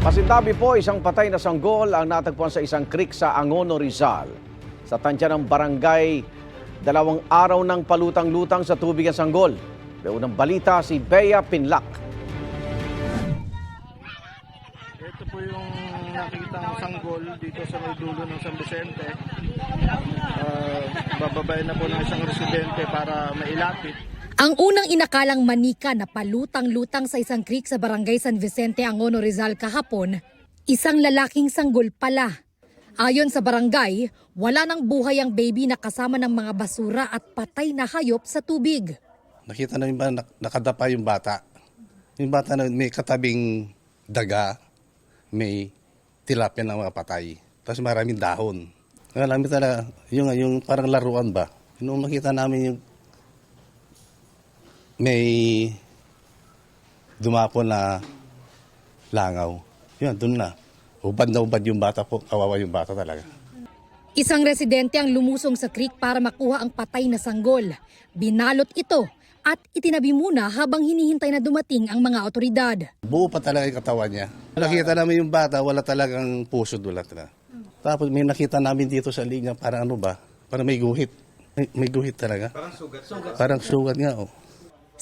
Masintabi po, isang patay na sanggol ang natagpuan sa isang creek sa Angono, Rizal. Sa tansya ng barangay, 2 araw ng palutang-lutang sa tubig ang sanggol. May unang balita si Bea Pinlac. Ito po yung nakitang sanggol dito sa may dulo ng San Vicente. Bababayin na po ng isang residente para mailapit. Ang unang inakalang manika na palutang-lutang sa isang creek sa barangay San Vicente, Angono, Rizal kahapon, isang lalaking sanggol pala. Ayon sa barangay, wala nang buhay ang baby na kasama ng mga basura at patay na hayop sa tubig. Nakita namin ba nakadapa yung bata. Yung bata na may katabing daga, may tilapia ng mga patay. Tapos maraming dahon. Alam talaga, yung parang laruan ba. Nung makita namin yung may dumapo na langaw. Yun, dun na. Ubad na ubad yung bata po. Kawawa yung bata talaga. Isang residente ang lumusong sa creek para makuha ang patay na sanggol. Binalot ito at itinabi muna habang hinihintay na dumating ang mga otoridad. Buo pa talaga yung katawan niya. Nakita namin yung bata, wala talagang puso dulat na. Tapos may nakita namin dito sa linya, parang ano ba? Parang may guhit. May guhit talaga. Parang sugat. Parang sugat nga, oh.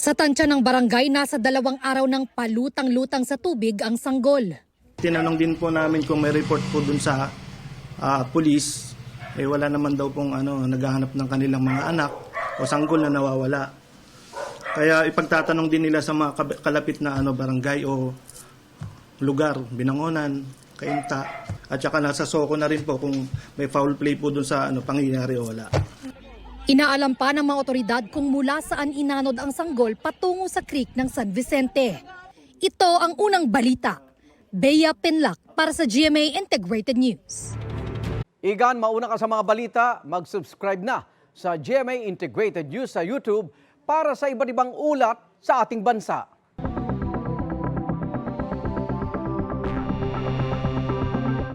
Sa tansya ng barangay, nasa 2 araw ng palutang-lutang sa tubig ang sanggol. Tinanong din po namin kung may report po dun sa pulis. Wala naman daw pong naghahanap ng kanilang mga anak o sanggol na nawawala. Kaya ipagtatanong din nila sa mga kalapit na barangay o lugar, Binangonan, Cainta. At saka nasa Soco na rin po kung may foul play po dun sa pangyayari o wala. Inaalam pa ng mga otoridad kung mula saan inanod ang sanggol patungo sa creek ng San Vicente. Ito ang unang balita. Bea Pinlac para sa GMA Integrated News. Igan, mauna ka sa mga balita, mag-subscribe na sa GMA Integrated News sa YouTube para sa iba't ibang ulat sa ating bansa.